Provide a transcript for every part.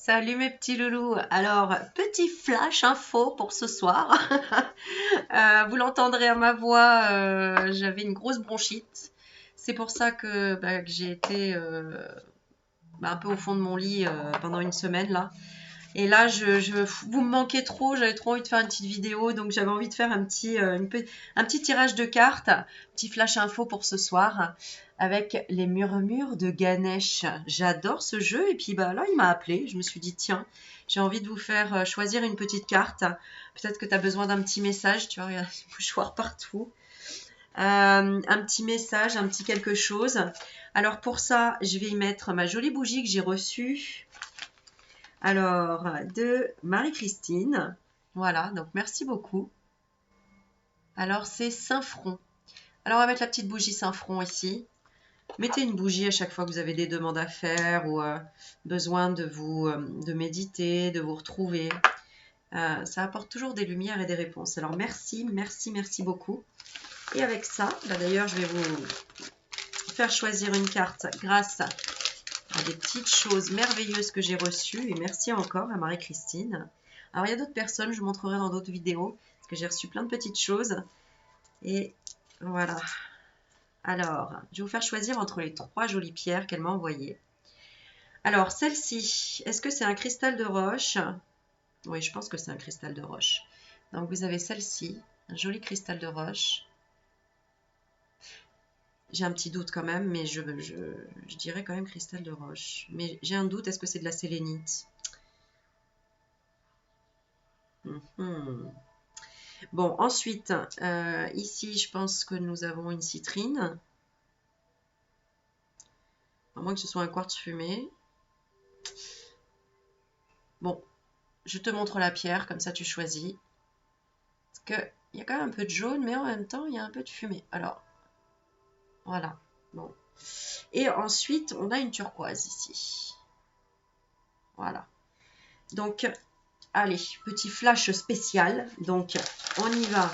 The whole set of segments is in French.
Salut mes petits loulous. Alors, petit flash info pour ce soir. Vous l'entendrez à ma voix, j'avais une grosse bronchite. C'est pour ça que j'ai été un peu au fond de mon lit pendant une semaine là. Et là, vous me manquez trop, j'avais trop envie de faire une petite vidéo, donc j'avais envie de faire un petit tirage de cartes, petit flash info pour ce soir, avec les murmures de Ganesh. J'adore ce jeu, et puis là, il m'a appelé, je me suis dit, tiens, j'ai envie de vous faire choisir une petite carte. Peut-être que tu as besoin d'un petit message, tu vois, il y a des mouchoirs partout. Un petit message, un petit quelque chose. Alors pour ça, je vais y mettre ma jolie bougie que j'ai reçue. Alors, de Marie-Christine. Voilà, donc merci beaucoup. Alors, c'est Saint-Front. Alors, on va mettre la petite bougie Saint-Front ici. Mettez une bougie à chaque fois que vous avez des demandes à faire ou besoin de méditer, de vous retrouver. Ça apporte toujours des lumières et des réponses. Alors, merci, merci, merci beaucoup. Et avec ça, d'ailleurs, je vais vous faire choisir une carte grâce à des petites choses merveilleuses que j'ai reçues. Et merci encore à Marie-Christine. Alors, il y a d'autres personnes, je vous montrerai dans d'autres vidéos, parce que j'ai reçu plein de petites choses. Et voilà. Alors, je vais vous faire choisir entre les 3 jolies pierres qu'elle m'a envoyées. Alors, celle-ci, est-ce que c'est un cristal de roche? Oui, je pense que c'est un cristal de roche. Donc, vous avez celle-ci, un joli cristal de roche. J'ai un petit doute quand même, mais je dirais quand même cristal de roche. Mais j'ai un doute, est-ce que c'est de la sélénite? Bon, ensuite, ici, je pense que nous avons une citrine. À moins que ce soit un quartz fumé. Bon, je te montre la pierre, comme ça tu choisis. Parce qu'il y a quand même un peu de jaune, mais en même temps, il y a un peu de fumée. Alors, voilà. Bon. Et ensuite, on a une turquoise ici. Voilà. Donc, allez, petit flash spécial. Donc, on y va.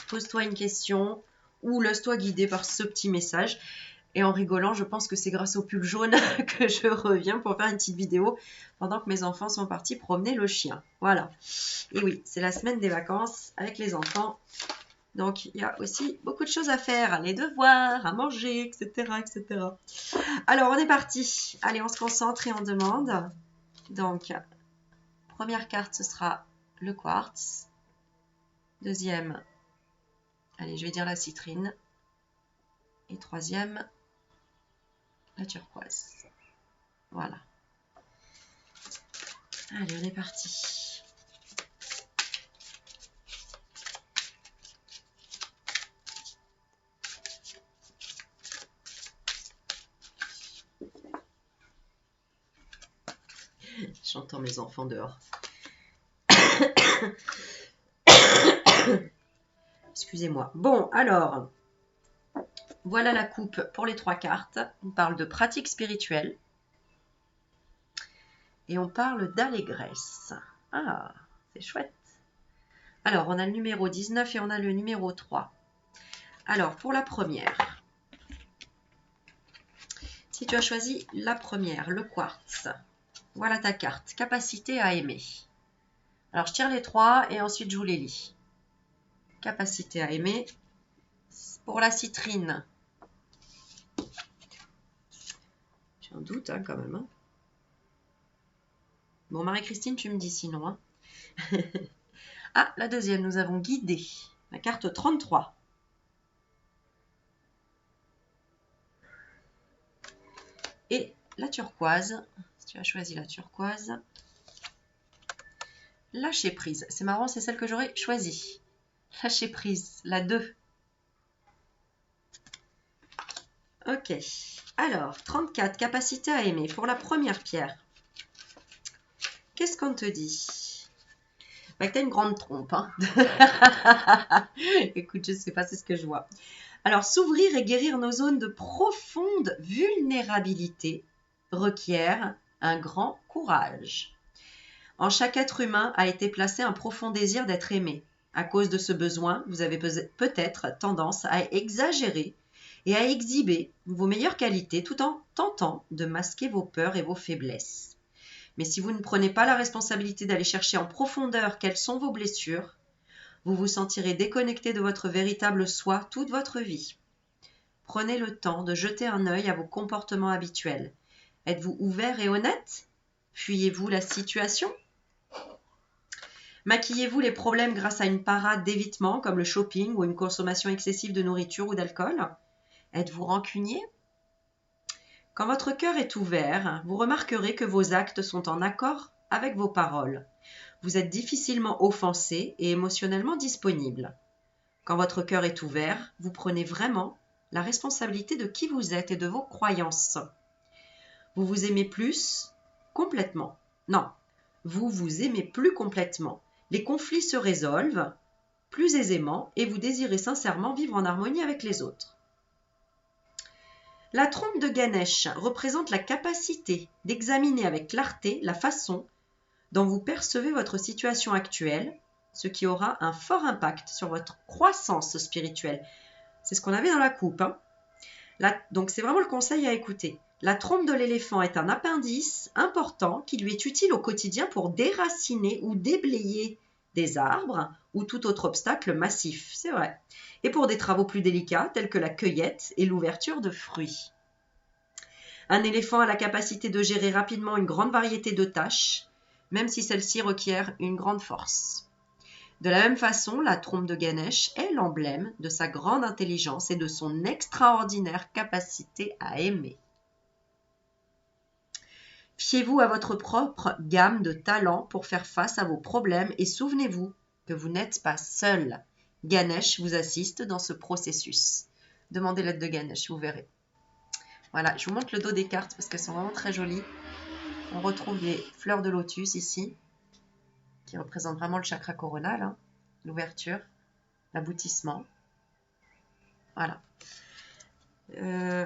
Pose-toi une question ou laisse-toi guider par ce petit message. Et en rigolant, je pense que c'est grâce au pull jaune que je reviens pour faire une petite vidéo pendant que mes enfants sont partis promener le chien. Voilà. Et oui, c'est la semaine des vacances avec les enfants. Donc, il y a aussi beaucoup de choses à faire, les devoirs, à manger, etc., etc. Alors, on est parti. Allez, on se concentre et on demande. Donc, première carte, ce sera le quartz. Deuxième, allez, je vais dire la citrine. Et troisième, la turquoise. Voilà. Allez, on est parti. J'entends mes enfants dehors. Excusez-moi. Bon, alors, voilà la coupe pour les 3 cartes. On parle de pratique spirituelle. Et on parle d'allégresse. Ah, c'est chouette. Alors, on a le numéro 19 et on a le numéro 3. Alors, pour la première, si tu as choisi la première, le quartz, voilà ta carte, capacité à aimer. Alors, je tire les 3 et ensuite je vous les lis. Capacité à aimer. Pour la citrine, j'ai un doute quand même. Hein. Bon, Marie-Christine, tu me dis sinon. Hein. Ah, la deuxième, nous avons guidé. La carte 33. Et la turquoise, si tu as choisi la turquoise, lâcher prise. C'est marrant, c'est celle que j'aurais choisie. Lâcher prise, la 2. Ok. Alors, 34, capacité à aimer. Pour la première pierre, qu'est-ce qu'on te dit? Que tu as une grande trompe. Hein. Écoute, je ne sais pas, c'est ce que je vois. Alors, s'ouvrir et guérir nos zones de profonde vulnérabilité requiert un grand courage. En chaque être humain a été placé un profond désir d'être aimé. À cause de ce besoin, vous avez peut-être tendance à exagérer et à exhiber vos meilleures qualités tout en tentant de masquer vos peurs et vos faiblesses. Mais si vous ne prenez pas la responsabilité d'aller chercher en profondeur quelles sont vos blessures, vous vous sentirez déconnecté de votre véritable soi toute votre vie. Prenez le temps de jeter un œil à vos comportements habituels. Êtes-vous ouvert et honnête? Fuyez-vous la situation? Maquillez-vous les problèmes grâce à une parade d'évitement comme le shopping ou une consommation excessive de nourriture ou d'alcool? Êtes-vous rancunier? Quand votre cœur est ouvert, vous remarquerez que vos actes sont en accord avec vos paroles. Vous êtes difficilement offensé et émotionnellement disponible. Quand votre cœur est ouvert, vous prenez vraiment la responsabilité de qui vous êtes et de vos croyances. Vous vous aimez plus complètement. Non, vous vous aimez plus complètement. Les conflits se résolvent plus aisément et vous désirez sincèrement vivre en harmonie avec les autres. La trompe de Ganesh représente la capacité d'examiner avec clarté la façon dont vous percevez votre situation actuelle, ce qui aura un fort impact sur votre croissance spirituelle. C'est ce qu'on avait dans la coupe. Donc c'est vraiment le conseil à écouter. La trompe de l'éléphant est un appendice important qui lui est utile au quotidien pour déraciner ou déblayer des arbres ou tout autre obstacle massif, c'est vrai. Et pour des travaux plus délicats tels que la cueillette et l'ouverture de fruits. Un éléphant a la capacité de gérer rapidement une grande variété de tâches, même si celle-ci requiert une grande force. De la même façon, la trompe de Ganesh est l'emblème de sa grande intelligence et de son extraordinaire capacité à aimer. Fiez-vous à votre propre gamme de talents pour faire face à vos problèmes et souvenez-vous que vous n'êtes pas seul. Ganesh vous assiste dans ce processus. Demandez l'aide de Ganesh, vous verrez. Voilà, je vous montre le dos des cartes parce qu'elles sont vraiment très jolies. On retrouve les fleurs de lotus ici, qui représentent vraiment le chakra coronal, l'ouverture, l'aboutissement. Voilà.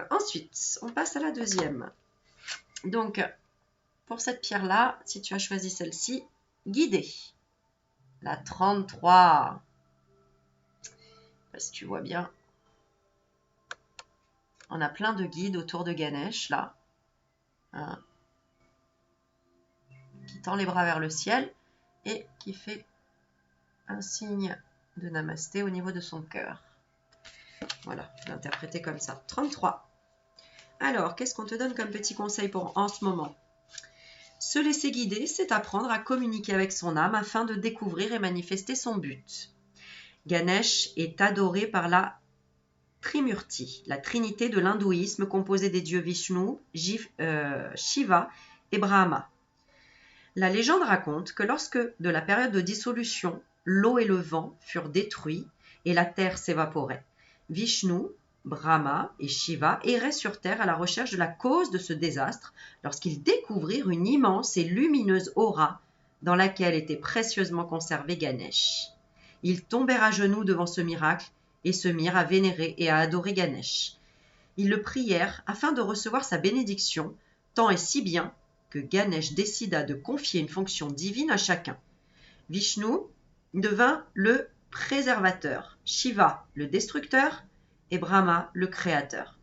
Ensuite, on passe à la deuxième. Donc, pour cette pierre-là, si tu as choisi celle-ci, guidée. La 33. Je sais pas si tu vois bien. On a plein de guides autour de Ganesh, là. Qui tend les bras vers le ciel et qui fait un signe de namasté au niveau de son cœur. Voilà, je vais l'interpréter comme ça. 33. Alors, qu'est-ce qu'on te donne comme petit conseil pour en ce moment? Se laisser guider, c'est apprendre à communiquer avec son âme afin de découvrir et manifester son but. Ganesh est adoré par la Trimurti, la trinité de l'hindouisme composée des dieux Vishnu, Shiva et Brahma. La légende raconte que lorsque, de la période de dissolution, l'eau et le vent furent détruits et la terre s'évaporait, Vishnu, Brahma et Shiva erraient sur terre à la recherche de la cause de ce désastre lorsqu'ils découvrirent une immense et lumineuse aura dans laquelle était précieusement conservé Ganesh. Ils tombèrent à genoux devant ce miracle et se mirent à vénérer et à adorer Ganesh. Ils le prièrent afin de recevoir sa bénédiction, tant et si bien que Ganesh décida de confier une fonction divine à chacun. Vishnu devint le préservateur, Shiva le destructeur et Brahma le créateur.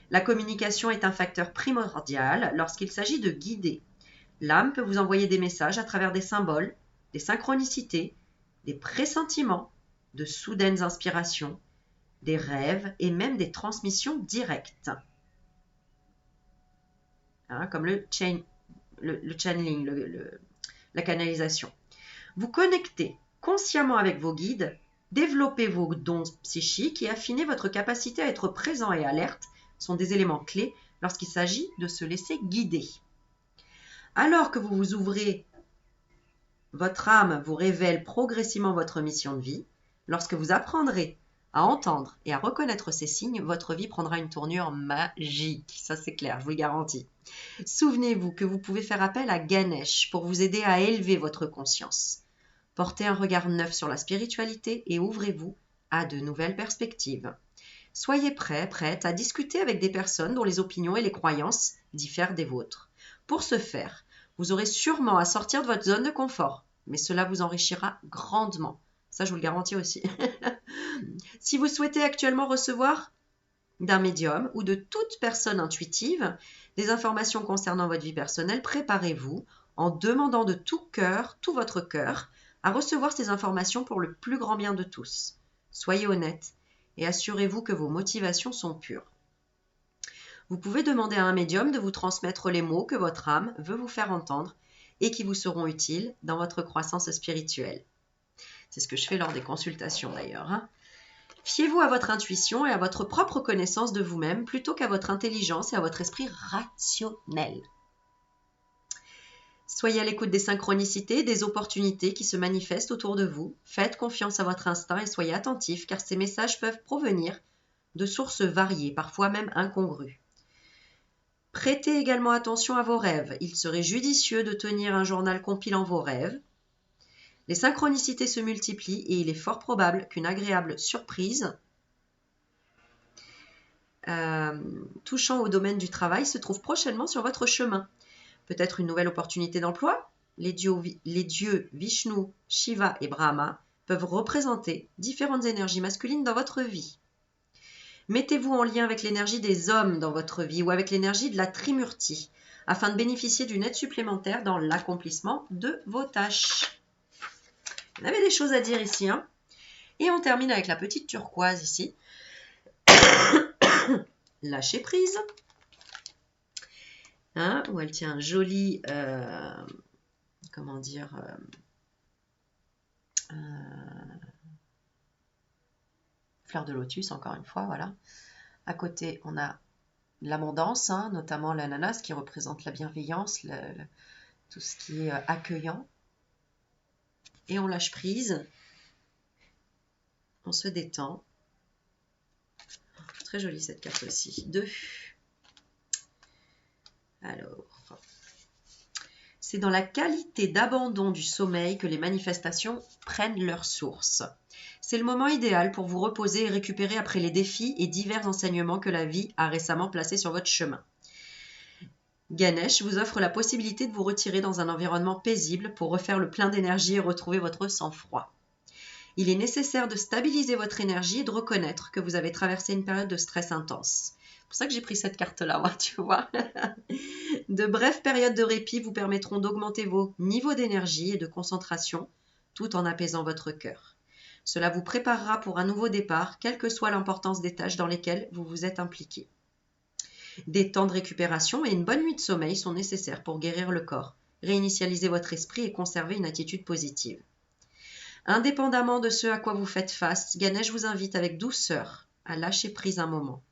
La communication est un facteur primordial lorsqu'il s'agit de guider. L'âme peut vous envoyer des messages à travers des symboles, des synchronicités, des pressentiments, de soudaines inspirations, des rêves et même des transmissions directes. Comme le channeling, la canalisation. Vous connectez consciemment avec vos guides, développez vos dons psychiques et affinez votre capacité à être présent et alerte sont des éléments clés lorsqu'il s'agit de se laisser guider. Alors que vous vous ouvrez, votre âme vous révèle progressivement votre mission de vie. Lorsque vous apprendrez à entendre et à reconnaître ces signes, votre vie prendra une tournure magique. Ça, c'est clair, je vous le garantis. Souvenez-vous que vous pouvez faire appel à Ganesh pour vous aider à élever votre conscience. Portez un regard neuf sur la spiritualité et ouvrez-vous à de nouvelles perspectives. Soyez prête à discuter avec des personnes dont les opinions et les croyances diffèrent des vôtres. Pour ce faire, vous aurez sûrement à sortir de votre zone de confort, mais cela vous enrichira grandement. Ça, je vous le garantis aussi. Si vous souhaitez actuellement recevoir d'un médium ou de toute personne intuitive des informations concernant votre vie personnelle, préparez-vous. en demandant de tout cœur, tout votre cœur, à recevoir ces informations pour le plus grand bien de tous. Soyez honnête et assurez-vous que vos motivations sont pures. Vous pouvez demander à un médium de vous transmettre les mots que votre âme veut vous faire entendre et qui vous seront utiles dans votre croissance spirituelle. C'est ce que je fais lors des consultations d'ailleurs. Fiez-vous à votre intuition et à votre propre connaissance de vous-même plutôt qu'à votre intelligence et à votre esprit rationnel. Soyez à l'écoute des synchronicités, des opportunités qui se manifestent autour de vous. Faites confiance à votre instinct et soyez attentifs car ces messages peuvent provenir de sources variées, parfois même incongrues. Prêtez également attention à vos rêves. Il serait judicieux de tenir un journal compilant vos rêves. Les synchronicités se multiplient et il est fort probable qu'une agréable surprise touchant au domaine du travail se trouve prochainement sur votre chemin. Peut-être une nouvelle opportunité d'emploi. Les dieux Vishnu, Shiva et Brahma peuvent représenter différentes énergies masculines dans votre vie. Mettez-vous en lien avec l'énergie des hommes dans votre vie ou avec l'énergie de la Trimurti afin de bénéficier d'une aide supplémentaire dans l'accomplissement de vos tâches. On avait des choses à dire ici. Et on termine avec la petite turquoise ici. Lâcher prise. Où elle tient un joli, fleur de lotus, encore une fois, voilà. À côté, on a l'abondance, notamment l'ananas qui représente la bienveillance, tout ce qui est accueillant. Et on lâche prise. On se détend. Très jolie cette carte aussi. 2. Alors, c'est dans la qualité d'abandon du sommeil que les manifestations prennent leur source. C'est le moment idéal pour vous reposer et récupérer après les défis et divers enseignements que la vie a récemment placés sur votre chemin. Ganesh vous offre la possibilité de vous retirer dans un environnement paisible pour refaire le plein d'énergie et retrouver votre sang-froid. Il est nécessaire de stabiliser votre énergie et de reconnaître que vous avez traversé une période de stress intense. C'est pour ça que j'ai pris cette carte-là, tu vois. De brèves périodes de répit vous permettront d'augmenter vos niveaux d'énergie et de concentration tout en apaisant votre cœur. Cela vous préparera pour un nouveau départ, quelle que soit l'importance des tâches dans lesquelles vous vous êtes impliqué. Des temps de récupération et une bonne nuit de sommeil sont nécessaires pour guérir le corps, réinitialiser votre esprit et conserver une attitude positive. Indépendamment de ce à quoi vous faites face, Ganesh vous invite avec douceur à lâcher prise un moment.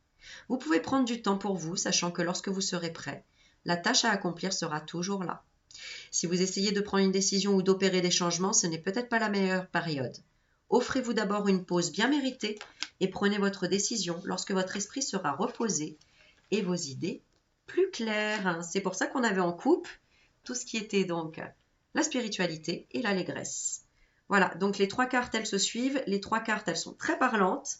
Vous pouvez prendre du temps pour vous, sachant que lorsque vous serez prêt, la tâche à accomplir sera toujours là. Si vous essayez de prendre une décision ou d'opérer des changements, ce n'est peut-être pas la meilleure période. Offrez-vous d'abord une pause bien méritée et prenez votre décision lorsque votre esprit sera reposé et vos idées plus claires. C'est pour ça qu'on avait en coupe tout ce qui était donc la spiritualité et l'allégresse. Voilà, donc les 3 cartes, elles se suivent. Les 3 cartes, elles sont très parlantes.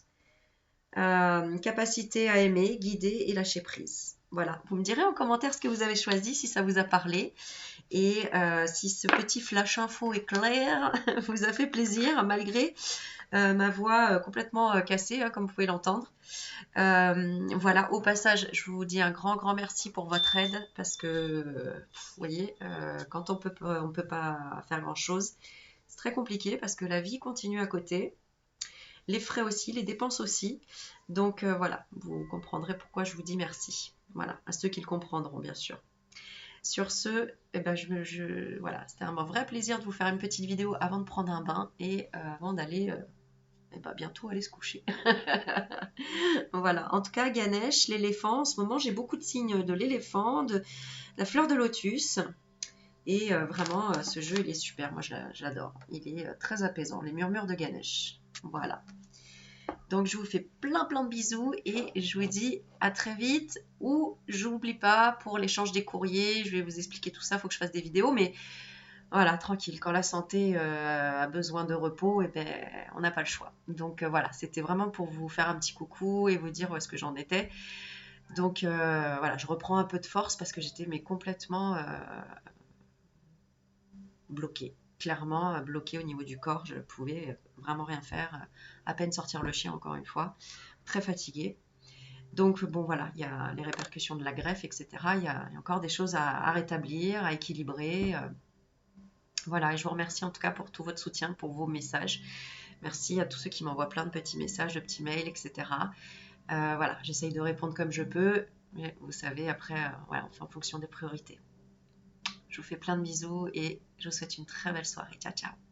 Capacité à aimer, guider et lâcher prise. Voilà, vous me direz en commentaire ce que vous avez choisi, si ça vous a parlé. Et si ce petit flash info est clair, vous a fait plaisir, malgré ma voix complètement cassée, comme vous pouvez l'entendre. Voilà, au passage, je vous dis un grand merci pour votre aide, parce que, vous voyez, quand on peut pas faire grand-chose, c'est très compliqué, parce que la vie continue à côté. Les frais aussi, les dépenses aussi. Donc voilà, vous comprendrez pourquoi je vous dis merci. Voilà, à ceux qui le comprendront, bien sûr. Sur ce, voilà, c'était un vrai plaisir de vous faire une petite vidéo avant de prendre un bain et avant d'aller bientôt aller se coucher. Voilà, en tout cas, Ganesh, l'éléphant, en ce moment, j'ai beaucoup de signes de l'éléphant, de la fleur de lotus. Et vraiment, ce jeu, il est super. Moi, j'adore. Il est très apaisant. Les murmures de Ganesh. Voilà. Donc, je vous fais plein de bisous et je vous dis à très vite. Ou, j'oublie pas, pour l'échange des courriers, je vais vous expliquer tout ça. Il faut que je fasse des vidéos. Mais voilà, tranquille. Quand la santé a besoin de repos, on n'a pas le choix. Donc, voilà. C'était vraiment pour vous faire un petit coucou et vous dire où est-ce que j'en étais. Donc, voilà. Je reprends un peu de force parce que j'étais complètement bloquée. Clairement bloquée au niveau du corps, je ne pouvais vraiment rien faire, à peine sortir le chien encore une fois, très fatiguée. Donc bon voilà, il y a les répercussions de la greffe, etc. Il y a encore des choses à rétablir, à équilibrer. Voilà, et je vous remercie en tout cas pour tout votre soutien, pour vos messages. Merci à tous ceux qui m'envoient plein de petits messages, de petits mails, etc. Voilà, j'essaye de répondre comme je peux, mais vous savez, après, voilà, on fait en fonction des priorités. Je vous fais plein de bisous et je vous souhaite une très belle soirée. Ciao, ciao.